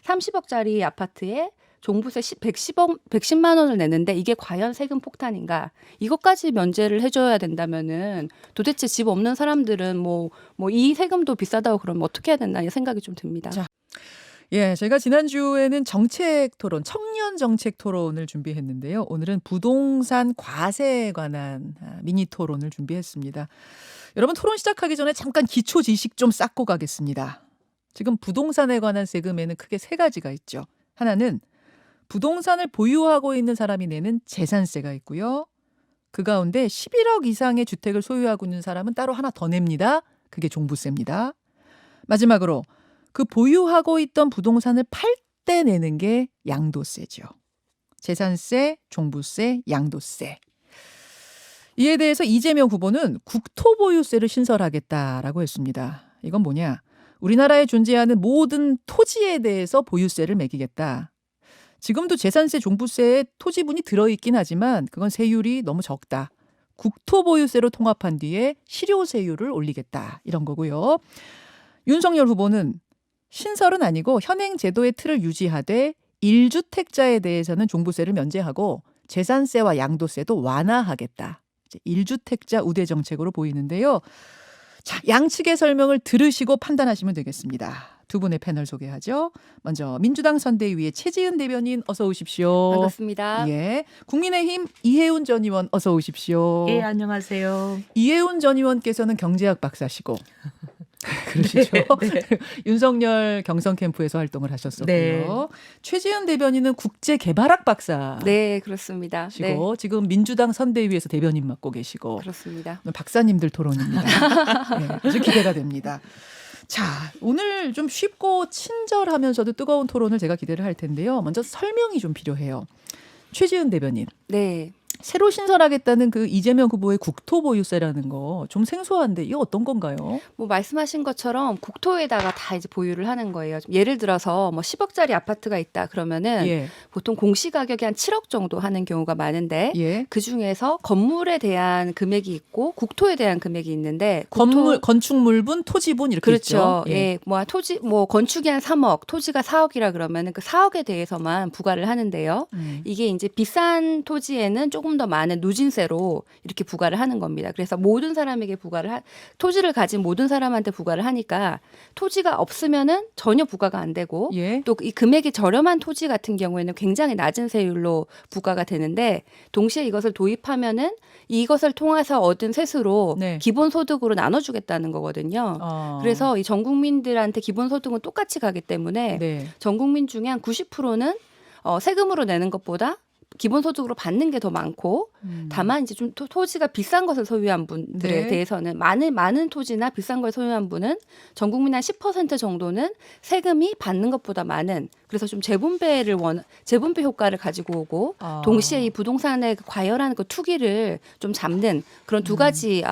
30억짜리 아파트에 종부세 110만 원을 내는데 이게 과연 세금 폭탄인가? 이것까지 면제를 해줘야 된다면은 도대체 집 없는 사람들은 뭐 이 세금도 비싸다고 그러면 어떻게 해야 되나 이 생각이 좀 듭니다. 자, 예, 저희가 지난주에는 정책 토론, 청년 정책 토론을 준비했는데요. 오늘은 부동산 과세에 관한 미니 토론을 준비했습니다. 여러분 토론 시작하기 전에 잠깐 기초 지식 좀 쌓고 가겠습니다. 지금 부동산에 관한 세금에는 크게 세 가지가 있죠. 하나는 부동산을 보유하고 있는 사람이 내는 재산세가 있고요. 그 가운데 11억 이상의 주택을 소유하고 있는 사람은 따로 하나 더 냅니다. 그게 종부세입니다. 마지막으로 그 보유하고 있던 부동산을 팔 때 내는 게 양도세죠. 재산세, 종부세, 양도세. 이에 대해서 이재명 후보는 국토보유세를 신설하겠다라고 했습니다. 이건 뭐냐? 우리나라에 존재하는 모든 토지에 대해서 보유세를 매기겠다. 지금도 재산세, 종부세에 토지분이 들어있긴 하지만 그건 세율이 너무 적다. 국토보유세로 통합한 뒤에 실효세율을 올리겠다. 이런 거고요. 윤석열 후보는 신설은 아니고 현행 제도의 틀을 유지하되 1주택자에 대해서는 종부세를 면제하고 재산세와 양도세도 완화하겠다. 1주택자 우대 정책으로 보이는데요. 자, 양측의 설명을 들으시고 판단하시면 되겠습니다. 두 분의 패널 소개하죠. 먼저 민주당 선대위의 최지은 대변인 어서 오십시오. 반갑습니다. 예, 국민의힘 이해운 전 의원 어서 오십시오. 예, 안녕하세요. 이해운 전 의원께서는 경제학 박사시고 그러시죠. 네. 윤석열 경선 캠프에서 활동을 하셨었고요. 네. 최지은 대변인은 국제개발학 박사시고 네, 그렇습니다. 네, 지금 민주당 선대위에서 대변인 맡고 계시고 그렇습니다. 박사님들 토론입니다. 네, 아주 기대가 됩니다. 자, 오늘 좀 쉽고 친절하면서도 뜨거운 토론을 제가 기대를 할 텐데요. 먼저 설명이 좀 필요해요. 최지은 대변인. 네. 새로 신설하겠다는 그 이재명 후보의 국토보유세라는 거 좀 생소한데 이게 어떤 건가요? 뭐 말씀하신 것처럼 국토에다가 다 이제 보유를 하는 거예요. 예를 들어서 뭐 10억짜리 아파트가 있다 그러면은 예, 보통 공시 가격이 한 7억 정도 하는 경우가 많은데 예. 그 중에서 건물에 대한 금액이 있고 국토에 대한 금액이 있는데 건축물분, 토지분 이렇게 그렇죠. 있죠. 예. 뭐 토지 뭐 건축이 한 3억, 토지가 4억이라 그러면은 그 4억에 대해서만 부과를 하는데요. 이게 이제 비싼 토지에는 조금 더 많은 누진세로 이렇게 부과를 하는 겁니다. 그래서 모든 사람에게 토지를 가진 모든 사람한테 부과를 하니까 토지가 없으면은 전혀 부과가 안 되고 예. 또 이 금액이 저렴한 토지 같은 경우에는 굉장히 낮은 세율로 부과가 되는데 동시에 이것을 도입하면은 이것을 통해서 얻은 세수로 네. 기본소득으로 나눠주겠다는 거거든요. 그래서 이 전 국민들한테 기본소득은 똑같이 가기 때문에 네. 전 국민 중에 한 90%는 세금으로 내는 것보다 기본소득으로 받는 게 더 많고 다만 이제 좀 토지가 비싼 것을 소유한 분들에 네. 대해서는 많은 토지나 비싼 걸 소유한 분은 전 국민 한 10% 정도는 세금이 받는 것보다 많은 그래서 좀 재분배 효과를 가지고 오고 동시에 이 부동산의 과열하는 그 투기를 좀 잡는 그런 두 가지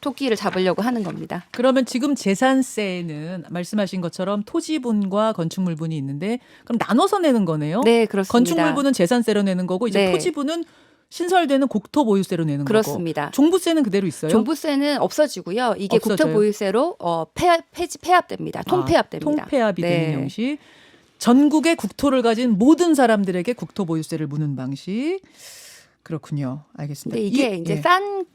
토끼를 잡으려고 하는 겁니다. 그러면 지금 재산세는 말씀하신 것처럼 토지분과 건축물분이 있는데 그럼 나눠서 내는 거네요? 네, 그렇습니다. 건축물분은 재산세로 내는 거고 이제 네. 토지분은 신설되는 국토보유세로 내는 그렇습니다. 거고. 종부세는 그대로 있어요? 종부세는 없어지고요. 이게 없어져요? 국토보유세로 폐합됩니다. 통폐합됩니다. 통폐합이 네. 되는 형식. 전국의 국토를 가진 모든 사람들에게 국토보유세를 무는 방식. 그렇군요. 알겠습니다. 근데 이게 이제 싼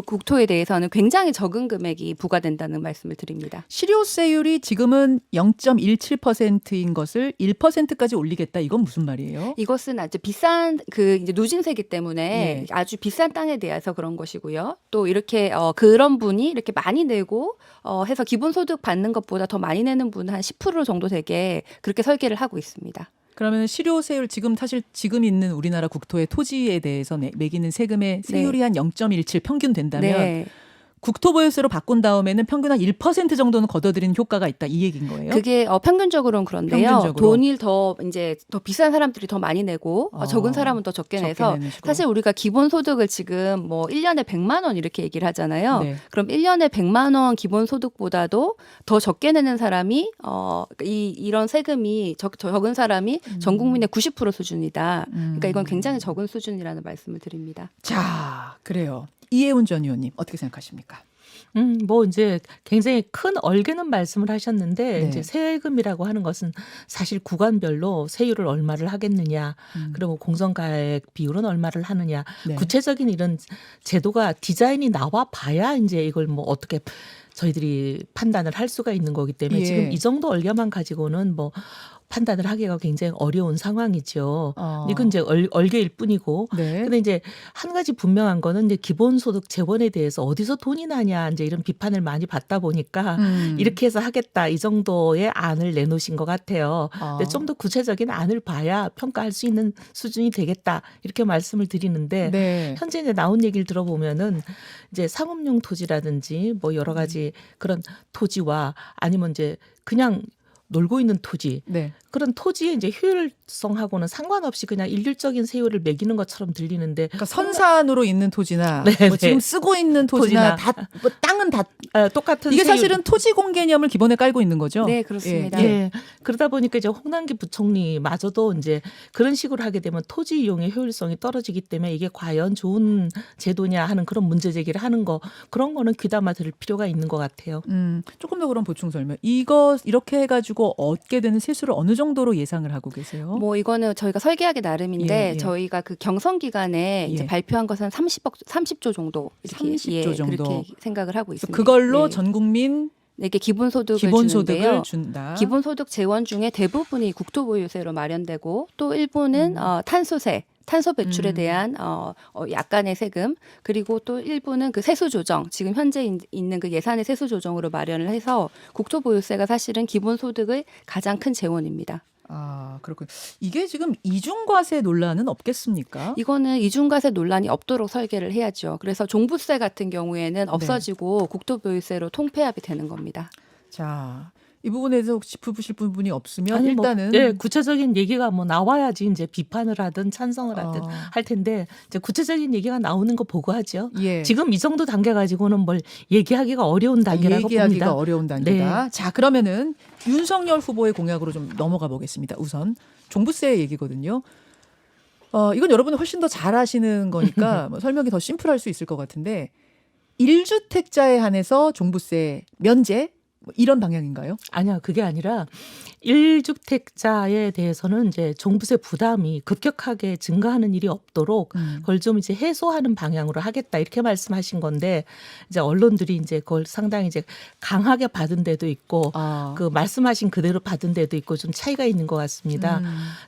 국토에 대해서는 굉장히 적은 금액이 부과된다는 말씀을 드립니다. 실효세율이 지금은 0.17%인 것을 1%까지 올리겠다. 이건 무슨 말이에요? 이것은 아주 비싼 이제 누진세이기 때문에 예. 아주 비싼 땅에 대해서 그런 것이고요. 또 이렇게 그런 분이 이렇게 많이 내고 해서 기본소득 받는 것보다 더 많이 내는 분은 한 10% 정도 되게 그렇게 설계를 하고 있습니다. 그러면 실효세율 지금 있는 우리나라 국토의 토지에 대해서 매기는 세금의 세율이 한 0.17 평균 된다면 네. 국토보유세로 바꾼 다음에는 평균 한 1% 정도는 걷어들이는 효과가 있다 이 얘기인 거예요? 그게 평균적으로는 그런데요. 평균적으로. 돈을 더 비싼 사람들이 더 많이 내고 적은 사람은 더 적게 내서 내는 식으로. 사실 사실 우리가 기본소득을 지금 뭐 1년에 100만 원 이렇게 얘기를 하잖아요. 네. 그럼 1년에 100만 원 기본소득보다도 더 적게 내는 사람이 이런 세금이 적은 사람이 전 국민의 90% 수준이다. 그러니까 이건 굉장히 적은 수준이라는 말씀을 드립니다. 자, 그래요. 이해운 전 의원님 어떻게 생각하십니까? 뭐 이제 굉장히 큰 얼개는 말씀을 하셨는데 네. 이제 세금이라고 하는 것은 사실 구간별로 세율을 얼마를 하겠느냐, 그리고 공정가액 비율은 얼마를 하느냐, 네. 구체적인 이런 제도가 디자인이 나와 봐야 이제 이걸 뭐 어떻게 저희들이 판단을 할 수가 있는 거기 때문에 예. 지금 이 정도 얼개만 가지고는 뭐 판단을 하기가 굉장히 어려운 상황이죠. 이건 이제 얼개일 뿐이고. 네. 근데 이제 한 가지 분명한 거는 이제 기본소득 재원에 대해서 어디서 돈이 나냐 이제 이런 비판을 많이 받다 보니까 이렇게 해서 하겠다 이 정도의 안을 내놓으신 것 같아요. 근데 좀 더 구체적인 안을 봐야 평가할 수 있는 수준이 되겠다 이렇게 말씀을 드리는데 네. 현재 이제 나온 얘기를 들어보면은 이제 상업용 토지라든지 뭐 여러 가지 그런 토지와 아니면 이제 그냥 놀고 있는 토지 네. 그런 토지의 이제 효율성하고는 상관없이 그냥 일률적인 세율을 매기는 것처럼 들리는데 그러니까 선산으로 있는 토지나 네, 뭐 네. 지금 쓰고 있는 토지나 토지나. 다 뭐 땅은 다 똑같은 이게 세율. 사실은 토지공 개념을 기본에 깔고 있는 거죠. 네, 그렇습니다. 예. 예. 그러다 보니까 이제 홍남기 부총리마저도 이제 그런 식으로 하게 되면 토지 이용의 효율성이 떨어지기 때문에 이게 과연 좋은 제도냐 하는 그런 문제 제기를 하는 거 그런 거는 귀담아 들을 필요가 있는 것 같아요. 조금 더 그럼 보충 설명. 이거 이렇게 해가지고 얻게 되는 세수를 어느 정도로 예상을 하고 계세요? 뭐 이거는 저희가 설계하기 나름인데 예, 예. 저희가 그 경선 기간에 예. 이제 발표한 것은 30조 정도 이렇게 30조 정도. 그렇게 생각을 하고 그래서 있습니다. 그걸로 네. 전 국민 네, 이게 기본소득을 기본소득을 주는데요. 준다. 기본소득 재원 중에 대부분이 국토보유세로 마련되고 또 일부는 탄소세, 탄소 배출에 대한 약간의 세금 그리고 또 일부는 그 세수 조정 지금 현재 있는 그 예산의 세수 조정으로 마련을 해서 국토보유세가 사실은 기본소득의 가장 큰 재원입니다. 아, 그렇군요. 이게 지금 이중과세 논란은 없겠습니까? 이거는 이중과세 논란이 없도록 설계를 해야죠. 그래서 종부세 같은 경우에는 없어지고 국토보유세로 통폐합이 되는 겁니다. 자, 이 부분에서 혹시 짚으실 부분이 없으면 아니, 일단은 뭐, 예, 구체적인 얘기가 뭐 나와야지 이제 비판을 하든 찬성을 하든 할 텐데 이제 구체적인 얘기가 나오는 거 보고 하죠. 예. 지금 이 정도 단계 가지고는 뭘 얘기하기가 어려운 단계라고 얘기하기가 봅니다. 어려운 단계다. 자, 그러면은 윤석열 후보의 공약으로 좀 넘어가 보겠습니다. 우선 종부세 얘기거든요. 이건 여러분은 훨씬 더 잘 아시는 거니까 뭐 설명이 더 심플할 수 있을 것 같은데 1주택자에 한해서 종부세 면제 뭐 이런 방향인가요? 아니요, 그게 아니라 1주택자에 대해서는 이제 종부세 부담이 급격하게 증가하는 일이 없도록 그걸 좀 이제 해소하는 방향으로 하겠다 이렇게 말씀하신 건데 이제 언론들이 이제 그걸 상당히 이제 강하게 받은 데도 있고 그 말씀하신 그대로 받은 데도 있고 좀 차이가 있는 것 같습니다.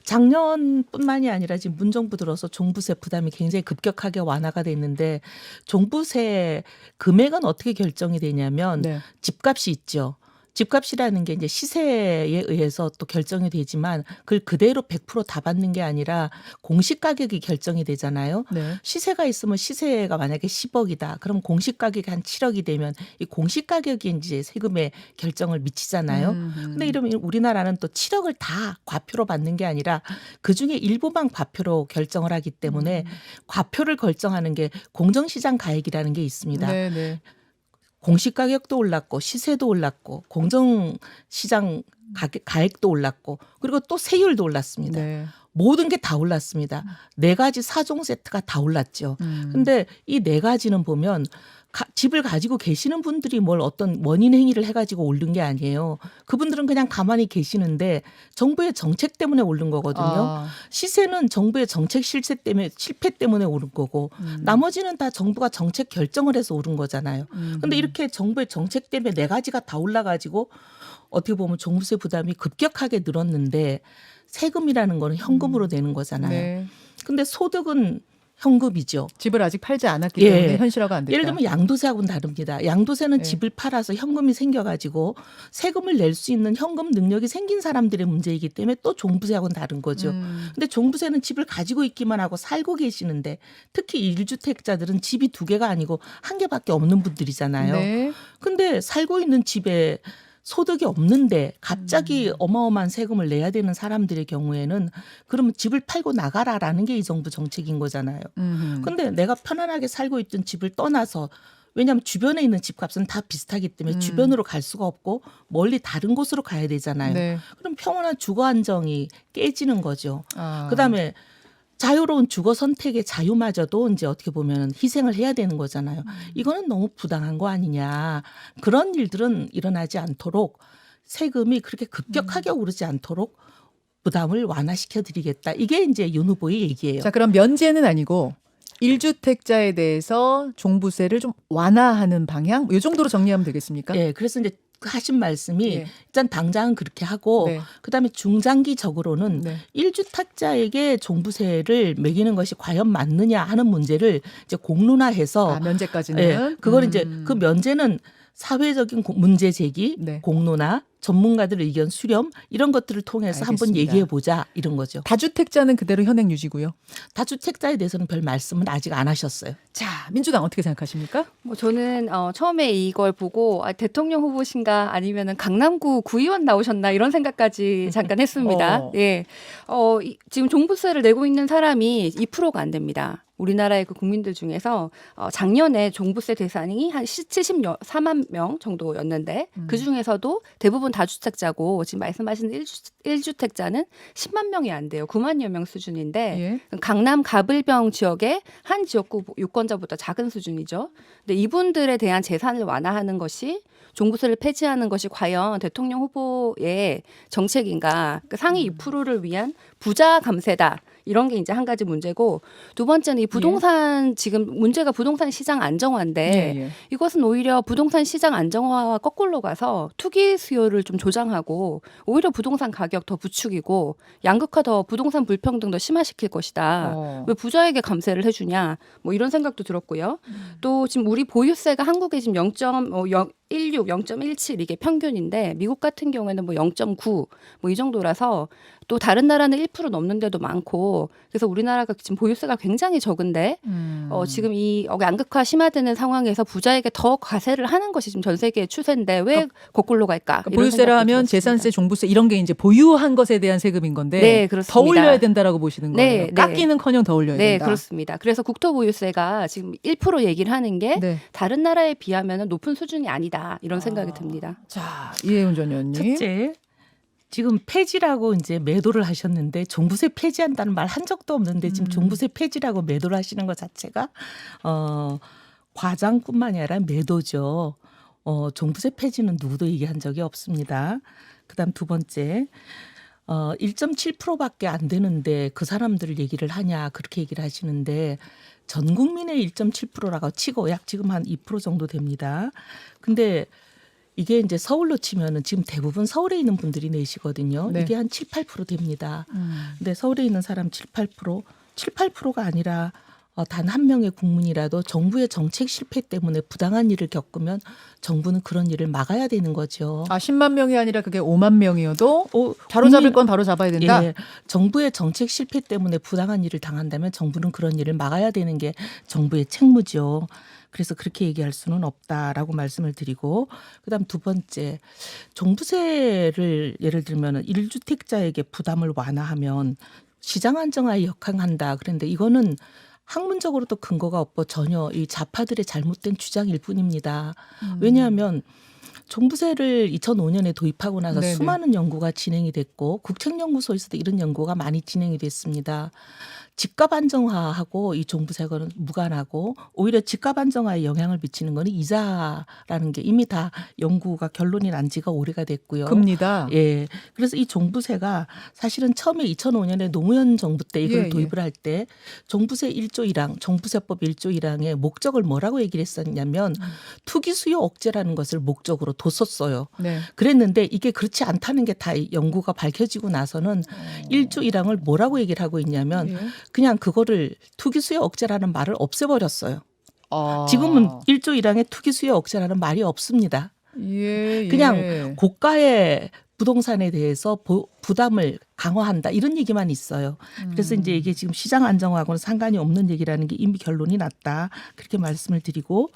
작년뿐만이 아니라 지금 문정부 들어서 종부세 부담이 굉장히 급격하게 완화가 됐는데 종부세 금액은 어떻게 결정이 되냐면 네. 집값이 있죠. 집값이라는 게 이제 시세에 의해서 또 결정이 되지만 그걸 그대로 100%다 받는 게 아니라 공시 가격이 결정이 되잖아요. 네. 시세가 있으면 시세가 만약에 10억이다. 그럼 공시 가격이 한 7억이 되면 이 공시 가격이 이제 세금에 결정을 미치잖아요. 근데 이러면 우리나라는 또 7억을 다 과표로 받는 게 아니라 그중에 일부만 과표로 결정을 하기 때문에 과표를 결정하는 게 공정시장 가액이라는 게 있습니다. 네, 네. 공시가격도 올랐고 시세도 올랐고 공정시장 가액도 올랐고 그리고 또 세율도 올랐습니다. 네. 모든 게 다 올랐습니다. 4가지 4종 세트가 다 올랐죠. 근데 이 4가지는 보면 집을 가지고 계시는 분들이 뭘 어떤 원인 행위를 해가지고 오른 게 아니에요. 그분들은 그냥 가만히 계시는데 정부의 정책 때문에 오른 거거든요. 시세는 정부의 정책 실패 때문에 오른 거고 나머지는 다 정부가 정책 결정을 해서 오른 거잖아요. 근데 이렇게 정부의 정책 때문에 4가지가 다 올라가지고 어떻게 보면 종부세 부담이 급격하게 늘었는데 세금이라는 거는 현금으로 내는 거잖아요. 네. 근데 소득은 현금이죠. 집을 아직 팔지 않았기 예. 때문에 현실화가 안 됐다. 예를 들면 양도세하고는 다릅니다. 양도세는 예. 집을 팔아서 현금이 생겨가지고 세금을 낼 수 있는 현금 능력이 생긴 사람들의 문제이기 때문에 또 종부세하고는 다른 거죠. 근데 종부세는 집을 가지고 있기만 하고 살고 계시는데 특히 1주택자들은 집이 2개가 아니고 1개밖에 없는 분들이잖아요. 네. 근데 살고 있는 집에 소득이 없는데 갑자기 어마어마한 세금을 내야 되는 사람들의 경우에는 그러면 집을 팔고 나가라라는 게 이 정부 정책인 거잖아요. 근데 내가 편안하게 살고 있던 집을 떠나서 왜냐하면 주변에 있는 집값은 다 비슷하기 때문에 주변으로 갈 수가 없고 멀리 다른 곳으로 가야 되잖아요. 네. 그럼 평온한 주거 안정이 깨지는 거죠. 아. 그다음에 자유로운 주거 선택의 자유마저도 이제 어떻게 보면 희생을 해야 되는 거잖아요. 이거는 너무 부당한 거 아니냐. 그런 일들은 일어나지 않도록 세금이 그렇게 급격하게 오르지 않도록 부담을 완화시켜 드리겠다. 이게 이제 윤 후보의 얘기예요. 자, 그럼 면제는 아니고 1주택자에 대해서 종부세를 좀 완화하는 방향? 이 정도로 정리하면 되겠습니까? 예, 그래서 이제 하신 말씀이 예. 일단 당장은 그렇게 하고 네. 그다음에 중장기적으로는 네. 1주택자에게 종부세를 매기는 것이 과연 맞느냐 하는 문제를 이제 공론화해서 면제까지는 예, 그걸 이제 그 면제는 사회적인 문제 제기, 네. 공론화, 전문가들 의견 수렴 이런 것들을 통해서 한번 알겠습니다. 얘기해 보자 이런 거죠. 다주택자는 그대로 현행 유지고요. 다주택자에 대해서는 별 말씀은 아직 안 하셨어요. 자, 민주당 어떻게 생각하십니까? 뭐 저는 처음에 이걸 보고 대통령 후보신가 아니면은 강남구 구의원 나오셨나 이런 생각까지 잠깐 했습니다. 예, 지금 종부세를 내고 있는 사람이 2%가 안 됩니다. 우리나라의 그 국민들 중에서 작년에 종부세 대상이 한 74만 명 정도였는데 그 중에서도 대부분 다주택자고 지금 말씀하신 1주택자는 10만 명이 안 돼요. 9만여 명 수준인데 예. 강남 가불병 지역의 한 지역구 유권자보다 작은 수준이죠. 근데 이분들에 대한 재산을 완화하는 것이 종부세를 폐지하는 것이 과연 대통령 후보의 정책인가? 그 상위 2%를 위한 부자 감세다. 이런 게 이제 한 가지 문제고 두 번째는 이 부동산 지금 문제가 부동산 시장 안정화인데 이것은 오히려 부동산 시장 안정화와 거꾸로 가서 투기 수요를 좀 조장하고 오히려 부동산 가격 더 부추기고 양극화 더 부동산 불평등 더 심화시킬 것이다. 왜 부자에게 감세를 해주냐? 뭐 이런 생각도 들었고요. 또 지금 우리 보유세가 한국에 지금 0.16, 0.17 이게 평균인데 미국 같은 경우에는 뭐 0.9 뭐 이 정도라서 또 다른 나라는 1% 넘는 데도 많고 그래서 우리나라가 지금 보유세가 굉장히 적은데 지금 이 양극화 심화되는 상황에서 부자에게 더 과세를 하는 것이 지금 전 세계의 추세인데 왜 거꾸로 갈까? 그러니까 보유세라 하면 들었습니다. 재산세, 종부세 이런 게 이제 보유한 것에 대한 세금인 건데 네, 그렇습니다. 더 올려야 된다라고 보시는 거예요. 네, 깎이는커녕 더 올려야 네, 된다. 그렇습니다. 그래서 국토보유세가 지금 1% 얘기를 하는 게 네. 다른 나라에 비하면 높은 수준이 아니다 이런 생각이 듭니다. 자, 이혜훈 전 의원님. 첫째, 지금 폐지라고 이제 매도를 하셨는데 종부세 폐지한다는 말 한 적도 없는데 지금 종부세 폐지라고 매도를 하시는 것 자체가 과장뿐만이 아니라 매도죠. 종부세 폐지는 누구도 얘기한 적이 없습니다. 그다음 두 번째, 1.7%밖에 안 되는데 그 사람들을 얘기를 하냐 그렇게 얘기를 하시는데 전 국민의 1.7%라고 치고 약 지금 한 2% 정도 됩니다. 근데 이게 이제 서울로 치면은 지금 대부분 서울에 있는 분들이 내시거든요. 네. 이게 한 7, 8% 됩니다. 근데 서울에 있는 사람 7, 8%가 아니라 단 한 명의 국민이라도 정부의 정책 실패 때문에 부당한 일을 겪으면 정부는 그런 일을 막아야 되는 거죠. 10만 명이 아니라 그게 5만 명이어도 바로 잡을 건 바로 잡아야 된다. 예, 정부의 정책 실패 때문에 부당한 일을 당한다면 정부는 그런 일을 막아야 되는 게 정부의 책무죠. 그래서 그렇게 얘기할 수는 없다라고 말씀을 드리고 그다음 두 번째 종부세를 예를 들면 1주택자에게 부담을 완화하면 시장 안정화에 역행한다. 그런데 이거는 학문적으로도 근거가 없고 전혀 이 좌파들의 잘못된 주장일 뿐입니다. 왜냐하면 종부세를 2005년에 도입하고 나서 네네. 수많은 연구가 진행이 됐고 국책연구소에서도 이런 연구가 많이 진행이 됐습니다. 집값 안정화하고 이 종부세는 무관하고 오히려 집값 안정화에 영향을 미치는 거는 이자라는 게 이미 다 연구가 결론이 난 지가 오래가 됐고요. 금리다. 예. 그래서 이 종부세가 사실은 처음에 2005년에 노무현 정부 때 이걸 도입을 할 때 종부세 1조 1항, 종부세법 1조 1항의 목적을 뭐라고 얘기를 했었냐면 투기 수요 억제라는 것을 목적으로 뒀었어요. 네. 그랬는데 이게 그렇지 않다는 게 다 연구가 밝혀지고 나서는 1조 1항을 뭐라고 얘기를 하고 있냐면 예. 그냥 그거를 투기 수요 억제라는 말을 없애버렸어요. 아. 지금은 1조 1항에 투기 수요 억제라는 말이 없습니다. 예, 그냥 예. 고가의 부동산에 대해서 부담을 강화한다 이런 얘기만 있어요. 그래서 이제 이게 지금 시장 안정화하고는 상관이 없는 얘기라는 게 이미 결론이 났다 그렇게 말씀을 드리고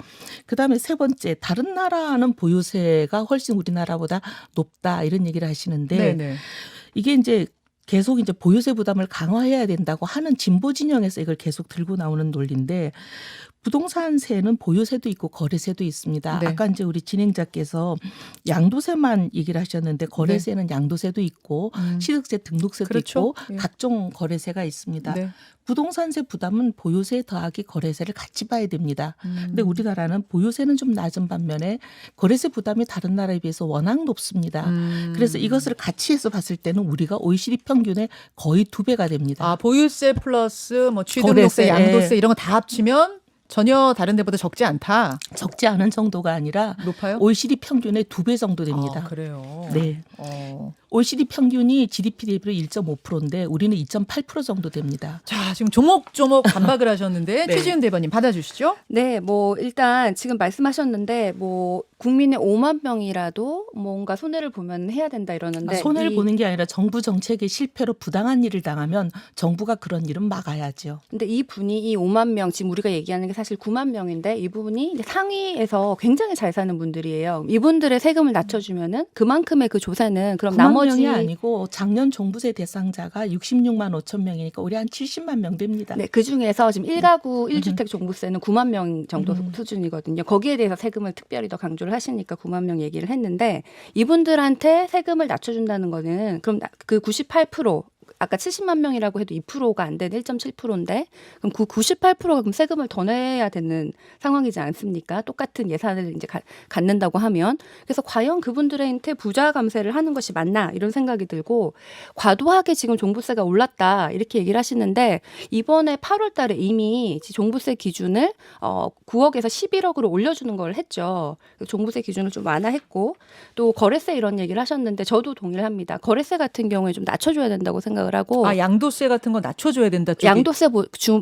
그다음에 세 번째 다른 나라는 보유세가 훨씬 우리나라보다 높다 이런 얘기를 하시는데 네네. 이게 이제 계속 이제 보유세 부담을 강화해야 된다고 하는 진보 진영에서 이걸 계속 들고 나오는 논리인데 부동산세는 보유세도 있고 거래세도 있습니다. 네. 아까 이제 우리 진행자께서 양도세만 얘기를 하셨는데 거래세는 양도세도 있고 취득세, 등록세도 그렇죠. 있고 예. 각종 거래세가 있습니다. 네. 부동산세 부담은 보유세 더하기 거래세를 같이 봐야 됩니다. 근데 우리나라는 보유세는 좀 낮은 반면에 거래세 부담이 다른 나라에 비해서 워낙 높습니다. 그래서 이것을 같이 해서 봤을 때는 우리가 OECD 평균의 거의 2배가 됩니다. 아, 보유세 플러스 뭐 취등록세, 거래세, 양도세 이런 거 다 합치면 전혀 다른 데보다 적지 않다. 적지 않은 정도가 아니라 높아요? OECD 평균의 2배 정도 됩니다. 아, 그래요. 네. OECD 평균이 GDP 대비로 1.5%인데 우리는 2.8% 정도 됩니다. 자, 지금 조목조목 반박을 하셨는데 네. 최지은 대변인 받아주시죠. 네, 뭐 일단 지금 말씀하셨는데 뭐 국민의 5만 명이라도 뭔가 손해를 보면 해야 된다 이러는데 손해를 보는 게 아니라 정부 정책의 실패로 부당한 일을 당하면 정부가 그런 일은 막아야죠. 근데 이 분이 이 5만 명 지금 우리가 얘기하는 게 사실 9만 명인데 이 부분이 이제 상위에서 굉장히 잘 사는 분들이에요. 이분들의 세금을 낮춰주면은 그만큼의 그 조세는 그럼 9만 나머지 명이 아니고 작년 종부세 대상자가 66만 5천 명이니까 우리 한 70만 명 됩니다. 네, 그 중에서 지금 1가구 1주택 종부세는 9만 명 정도 수준이거든요. 거기에 대해서 세금을 특별히 더 강조를 하시니까 9만 명 얘기를 했는데 이분들한테 세금을 낮춰준다는 거는 그럼 그 98% 아까 70만 명이라고 해도 2%가 안 되는 1.7%인데 그럼 그 98%가 그럼 세금을 더 내야 되는 상황이지 않습니까? 똑같은 예산을 이제 갖는다고 하면 그래서 과연 그분들한테 부자 감세를 하는 것이 맞나 이런 생각이 들고 과도하게 지금 종부세가 올랐다 이렇게 얘기를 하시는데 이번에 8월달에 이미 종부세 기준을 9억에서 11억으로 올려주는 걸 했죠. 종부세 기준을 좀 완화했고 또 거래세 이런 얘기를 하셨는데 저도 동의를 합니다. 거래세 같은 경우에 좀 낮춰줘야 된다고 생각을 하고 아, 양도세 같은 거 낮춰줘야 된다. 쪽이. 양도세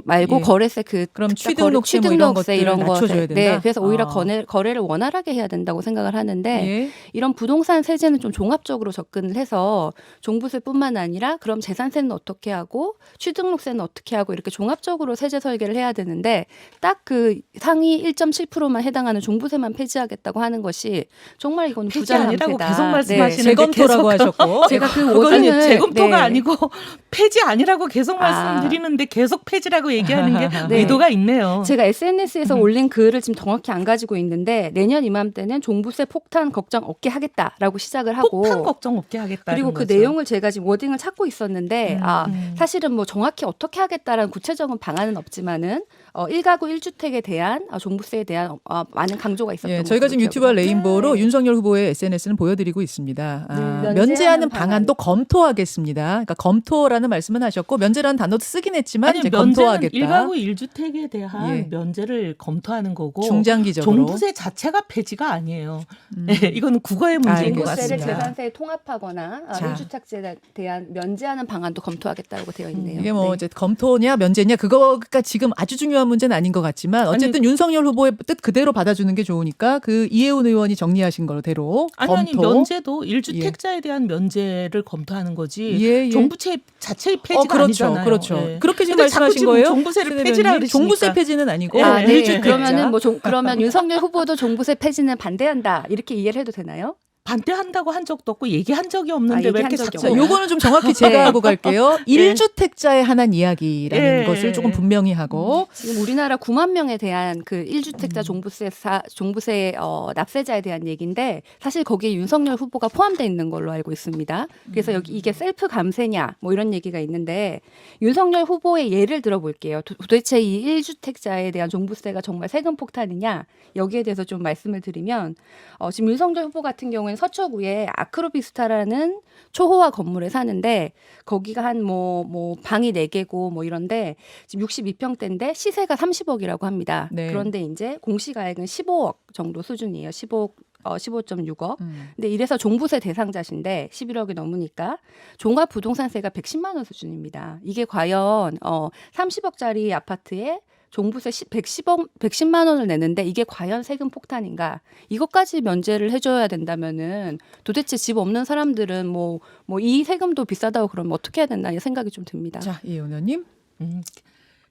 말고 예. 거래세 그럼 취등록세 뭐 이런 것들 낮춰줘야 된다? 네, 그래서 오히려 아. 거래를 원활하게 해야 된다고 생각을 하는데 예. 이런 부동산 세제는 좀 종합적으로 접근을 해서 종부세뿐만 아니라 그럼 재산세는 어떻게 하고 취등록세는 어떻게 하고 이렇게 종합적으로 세제 설계를 해야 되는데 딱 그 상위 1.7%만 해당하는 종부세만 폐지하겠다고 하는 것이 정말 이건 폐지 부자 아니라고 감세다. 계속 네. 말씀하시는데 재검토라고 하셨고. 제가 그 아니 워딩을 재검토가 네. 아니고 폐지 아니라고 계속 아. 말씀드리는데 계속 폐지라고 얘기하는 게 네. 의도가 있네요. 제가 SNS에서 올린 글을 지금 정확히 안 가지고 있는데 내년 이맘때는 종부세 폭탄 걱정 없게 하겠다라고 시작을 하고 폭탄 걱정 없게 하겠다는 그리고 그 거죠. 내용을 제가 지금 워딩을 찾고 있었는데 사실은 뭐 정확히 어떻게 하겠다라는 구체적인 방안은 없지만은 1가구 1주택에 대한 종부세에 대한 많은 강조가 있었던 예, 저희가 지금 것으로 유튜브와 기억을 합니다. 레인보우로 네. 윤석열 후보의 SNS는 보여드리고 있습니다. 아, 면제하는 면제하는 방안. 방안도 검토하겠습니다. 그러니까 검토라는 말씀은 하셨고 면제라는 단어도 쓰긴 했지만 아니 이제 면제는 검토하겠다. 1가구 1주택에 대한 예. 면제를 검토하는 거고 중장기적으로. 종부세 자체가 폐지가 아니에요. 네, 이거는 국어의 문제인 것 종부세를 같습니다. 재산세에 통합하거나 자. 1주택제에 대한 면제하는 방안도 검토하겠다고 되어 있네요. 이게 뭐 네. 이제 검토냐 면제냐 그거가 지금 아주 중요한 문제는 아닌 것 같지만 어쨌든 윤석열 후보의 뜻 그대로 받아주는 게 좋으니까 그 이해운 의원이 정리하신 거대로 아니 검토. 면제도 1주택자에 대한 면제를 검토하는 거지 예. 종부세 자체의 폐지가 그렇죠, 아니잖아요. 그렇죠. 예. 그렇게 지금 근데 자꾸 말씀하신 지금 거예요? 종부세를 최 폐지라 대변인. 그러시니까. 종부세 폐지는 아니고 아, 네. 1주택자. 그러면은 그러면 윤석열 후보도 종부세 폐지는 반대한다 이렇게 이해를 해도 되나요? 반대한다고 한 적도 없고 얘기한 적이 없는데 왜 얘기한 이렇게 적이 자꾸 없어요. 요거는 좀 정확히 제가 네. 하고 갈게요. 예. 1주택자에 한한 이야기라는 예. 것을 조금 분명히 하고 지금 우리나라 9만 명에 대한 그 1주택자 종부세 납세자에 대한 얘기인데 사실 거기에 윤석열 후보가 포함되어 있는 걸로 알고 있습니다. 그래서 여기 이게 셀프 감세냐 뭐 이런 얘기가 있는데 윤석열 후보의 예를 들어볼게요. 도대체 이 1주택자에 대한 종부세가 정말 세금 폭탄이냐 여기에 대해서 좀 말씀을 드리면 지금 윤석열 후보 같은 경우에는 서초구에 아크로비스타라는 초호화 건물에 사는데 거기가 한 뭐 방이 4개고 뭐 이런데 지금 62평대인데 시세가 30억이라고 합니다. 네. 그런데 이제 공시가액은 15억 정도 수준이에요. 15.6억. 근데 이래서 종부세 대상자신데 11억이 넘으니까 종합부동산세가 110만 원 수준입니다. 이게 과연 30억짜리 아파트에 종부세 110만 원을 내는데 이게 과연 세금 폭탄인가? 이것까지 면제를 해줘야 된다면은 도대체 집 없는 사람들은 뭐 이 세금도 비싸다고 그러면 어떻게 해야 된다 이 생각이 좀 듭니다. 자, 이 의원님.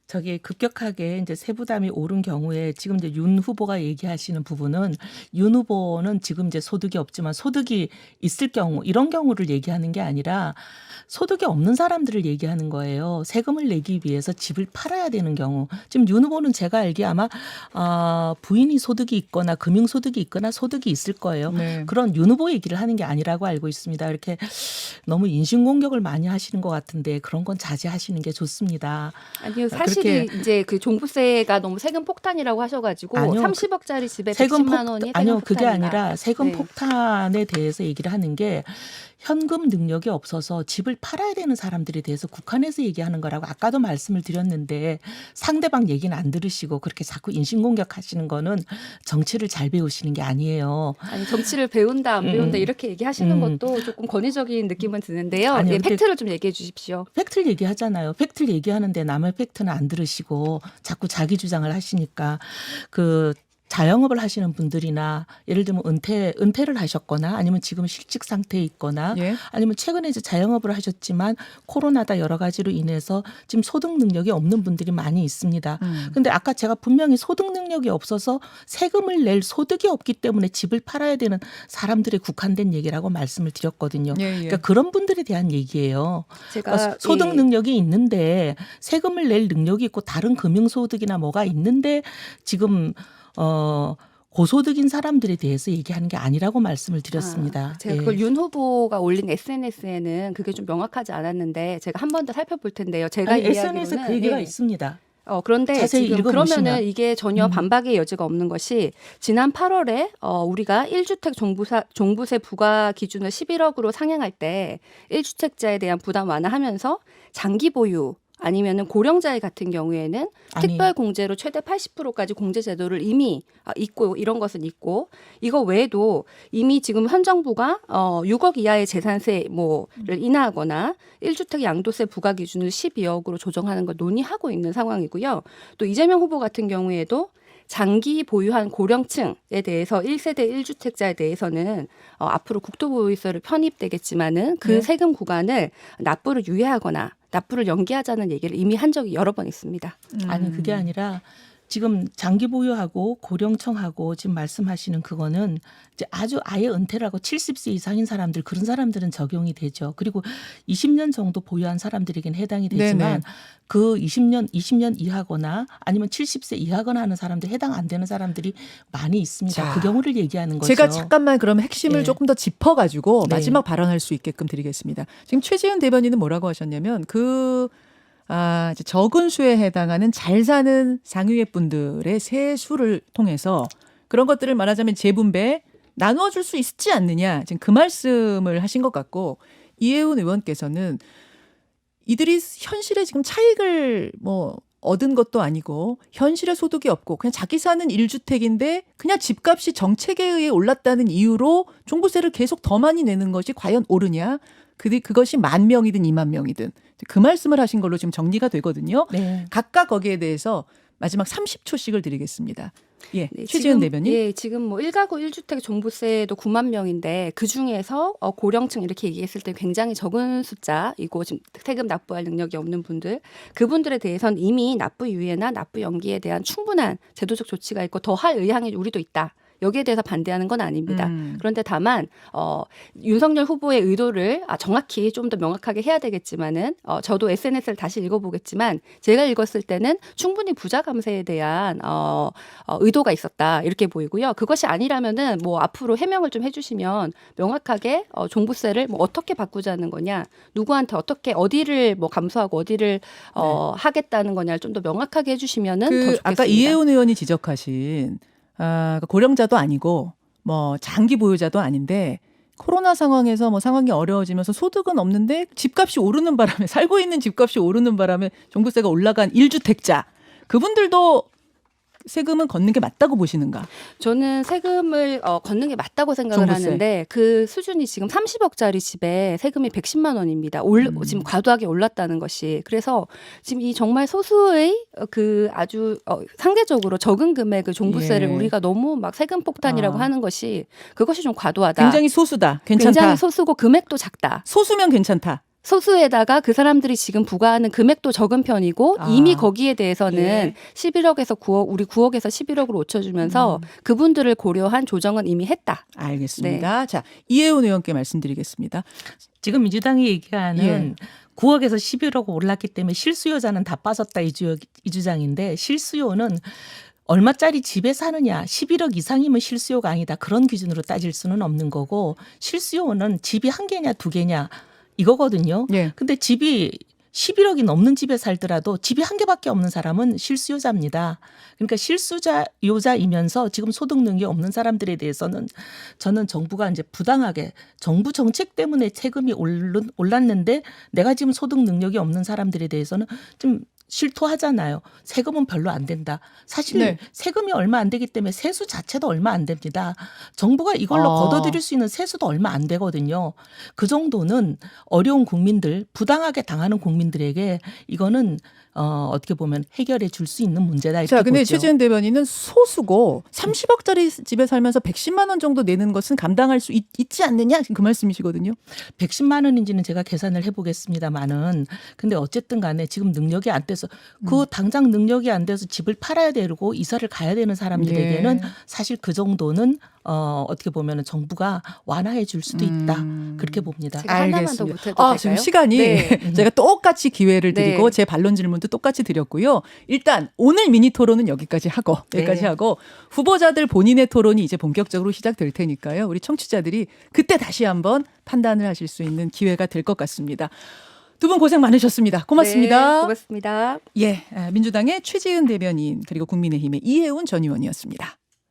저기 급격하게 이제 세부담이 오른 경우에 지금 이제 윤 후보가 얘기하시는 부분은 윤 후보는 지금 이제 소득이 없지만 소득이 있을 경우 이런 경우를 얘기하는 게 아니라 소득이 없는 사람들을 얘기하는 거예요. 세금을 내기 위해서 집을 팔아야 되는 경우. 지금 윤 후보는 제가 알기에 아마 부인이 소득이 있거나 금융소득이 있거나 소득이 있을 거예요. 네. 그런 윤 후보 얘기를 하는 게 아니라고 알고 있습니다. 이렇게 너무 인신공격을 많이 하시는 것 같은데 그런 건 자제하시는 게 좋습니다. 아니요, 사실이 이제 그 종부세가 너무 세금 폭탄이라고 하셔가지고 아니요, 30억짜리 집에 110만 원이 세금 아니요, 그게 폭탄이다. 아니라 세금 네. 폭탄에 대해서 얘기를 하는 게 현금 능력이 없어서 집을 팔아야 되는 사람들에 대해서 국한해서 얘기하는 거라고 아까도 말씀을 드렸는데 상대방 얘기는 안 들으시고 그렇게 자꾸 인신공격하시는 거는 정치를 잘 배우시는 게 아니에요. 아니 정치를 배운다 안 배운다 이렇게 얘기하시는 것도 조금 권위적인 느낌은 드는데요. 아니요, 네, 근데 팩트를 좀 얘기해 주십시오. 팩트를 얘기하잖아요. 팩트를 얘기하는데 남의 팩트는 안 들으시고 자꾸 자기 주장을 하시니까 그 자영업을 하시는 분들이나 예를 들면 은퇴를 하셨거나 아니면 지금 실직 상태에 있거나 예. 아니면 최근에 이제 자영업을 하셨지만 코로나다 여러 가지로 인해서 지금 소득 능력이 없는 분들이 많이 있습니다. 근데 아까 제가 분명히 소득 능력이 없어서 세금을 낼 소득이 없기 때문에 집을 팔아야 되는 사람들에 국한된 얘기라고 말씀을 드렸거든요. 예, 예. 그러니까 그런 분들에 대한 얘기예요. 제가 그러니까 소득 예. 능력이 있는데 세금을 낼 능력이 있고 다른 금융소득이나 뭐가 있는데 지금 고소득인 사람들에 대해서 얘기하는 게 아니라고 말씀을 드렸습니다. 제가 예. 그걸 윤 후보가 올린 SNS에는 그게 좀 명확하지 않았는데 제가 한 번 더 살펴볼 텐데요. 제가 아니, 이야기로는 SNS에 그 얘기가 예. 있습니다. 그런데 자세히 지금 읽어보시면. 그러면은 이게 전혀 반박의 여지가 없는 것이 지난 8월에 우리가 1주택 종부세 부과 기준을 11억으로 상향할 때 1주택자에 대한 부담 완화하면서 장기 보유 아니면은 고령자의 같은 경우에는 아니. 특별 공제로 최대 80%까지 공제 제도를 이미 있고 이런 것은 있고 이거 외에도 이미 지금 현 정부가 6억 이하의 재산세 뭐를 인하하거나 1주택 양도세 부과 기준을 12억으로 조정하는 걸 논의하고 있는 상황이고요. 또 이재명 후보 같은 경우에도 장기 보유한 고령층에 대해서 1세대 1주택자에 대해서는 앞으로 국토보유세를 편입되겠지만은 그 네. 세금 구간을 납부를 유예하거나 납부를 연기하자는 얘기를 이미 한 적이 여러 번 있습니다. 아니 그게 아니라 지금 장기 보유하고 고령층하고 지금 말씀하시는 그거는 이제 아주 아예 은퇴를 하고 70세 이상인 사람들 그런 사람들은 적용이 되죠. 그리고 20년 정도 보유한 사람들에게는 해당이 되지만 네네. 그 20년 이하거나 아니면 70세 이하거나 하는 사람들 해당 안 되는 사람들이 많이 있습니다. 자, 그 경우를 얘기하는 거죠. 제가 잠깐만 그럼 핵심을 네. 조금 더 짚어가지고 네. 마지막 발언할 수 있게끔 드리겠습니다. 지금 최지은 대변인은 뭐라고 하셨냐면 이제 적은 수에 해당하는 잘 사는 상위의 분들의 세수를 통해서 그런 것들을 말하자면 재분배 나누어줄 수 있지 않느냐 지금 그 말씀을 하신 것 같고 이혜훈 의원께서는 이들이 현실에 지금 차익을 얻은 것도 아니고 현실에 소득이 없고 그냥 자기 사는 1주택인데 그냥 집값이 정책에 의해 올랐다는 이유로 종부세를 계속 더 많이 내는 것이 과연 옳으냐? 그것이 10,000명이든 20,000명이든 그 말씀을 하신 걸로 지금 정리가 되거든요. 네. 각각 거기에 대해서 마지막 30초씩을 드리겠습니다. 예, 네, 최지은 대변인. 예, 지금 1가구 1주택 종부세도 9만 명인데 그 중에서 고령층 이렇게 얘기했을 때 굉장히 적은 숫자이고 지금 세금 납부할 능력이 없는 분들 그분들에 대해서는 이미 납부 유예나 납부 연기에 대한 충분한 제도적 조치가 있고 더 할 의향이 우리도 있다. 여기에 대해서 반대하는 건 아닙니다. 그런데 다만 윤석열 후보의 의도를 정확히 좀 더 명확하게 해야 되겠지만은 저도 SNS를 다시 읽어보겠지만 제가 읽었을 때는 충분히 부자 감세에 대한 의도가 있었다 이렇게 보이고요. 그것이 아니라면은 앞으로 해명을 좀 해주시면 명확하게 종부세를 어떻게 바꾸자는 거냐, 누구한테 어떻게 어디를 감수하고 어디를 하겠다는 거냐를 좀 더 명확하게 해주시면은 더 좋겠습니다. 아까 이혜훈 의원이 지적하신 고령자도 아니고 장기 보유자도 아닌데 코로나 상황에서 상황이 어려워지면서 소득은 없는데 집값이 오르는 바람에 살고 있는 집값이 오르는 바람에 종부세가 올라간 1주택자 그분들도 세금은 걷는 게 맞다고 보시는가? 저는 세금을 걷는 게 맞다고 생각을 종부세. 하는데 그 수준이 지금 30억짜리 집에 세금이 110만 원입니다. 지금 과도하게 올랐다는 것이. 그래서 지금 이 정말 소수의 아주 상대적으로 적은 금액의 종부세를 예. 우리가 너무 세금 폭탄이라고 하는 것이 그것이 좀 과도하다. 굉장히 소수다. 괜찮다. 굉장히 소수고 금액도 작다. 소수면 괜찮다. 소수에다가 그 사람들이 지금 부과하는 금액도 적은 편이고 아. 이미 거기에 대해서는 예. 11억에서 9억, 우리 9억에서 11억으로 오쳐주면서 그분들을 고려한 조정은 이미 했다. 알겠습니다. 자, 이혜훈 의원께 말씀드리겠습니다. 지금 민주당이 얘기하는 예. 9억에서 11억 올랐기 때문에 실수요자는 다 빠졌다 이 주장인데 실수요는 얼마짜리 집에 사느냐 11억 이상이면 실수요가 아니다. 그런 기준으로 따질 수는 없는 거고 실수요는 집이 한 개냐 두 개냐 이거거든요. 예. 근데 집이 11억이 넘는 집에 살더라도 집이 한 개밖에 없는 사람은 실수요자입니다. 그러니까 실수요자이면서 지금 소득 능력이 없는 사람들에 대해서는 저는 정부가 이제 부당하게 정부 정책 때문에 세금이 올랐는데 내가 지금 소득 능력이 없는 사람들에 대해서는 좀 실토하잖아요. 세금은 별로 안 된다. 사실 네. 세금이 얼마 안 되기 때문에 세수 자체도 얼마 안 됩니다. 정부가 이걸로 걷어들일 수 있는 세수도 얼마 안 되거든요. 그 정도는 어려운 국민들, 부당하게 당하는 국민들에게 이거는 어떻게 보면 해결해 줄 수 있는 문제다 이렇게 자, 근데 보죠. 최재현 대변인은 소수고 30억짜리 집에 살면서 110만 원 정도 내는 것은 감당할 수 있지 않느냐 그 말씀이시거든요. 110만 원인지는 제가 계산을 해보겠습니다만은 근데 어쨌든 간에 지금 능력이 안 돼서 그 당장 능력이 안 돼서 집을 팔아야 되고 이사를 가야 되는 사람들에게는 예. 사실 그 정도는 어떻게 보면 정부가 완화해 줄 수도 있다. 그렇게 봅니다. 제가 하나만 더 알겠습니다. 못해도 될까요? 지금 시간이 네. 제가 똑같이 기회를 네. 드리고 제 반론 질문도 똑같이 드렸고요. 일단 오늘 미니 토론은 여기까지 하고 네. 후보자들 본인의 토론이 이제 본격적으로 시작될 테니까요. 우리 청취자들이 그때 다시 한번 판단을 하실 수 있는 기회가 될 것 같습니다. 두 분 고생 많으셨습니다. 고맙습니다. 네, 고맙습니다. 예, 민주당의 최재은 대변인 그리고 국민의힘의 이혜훈 전 의원이었습니다.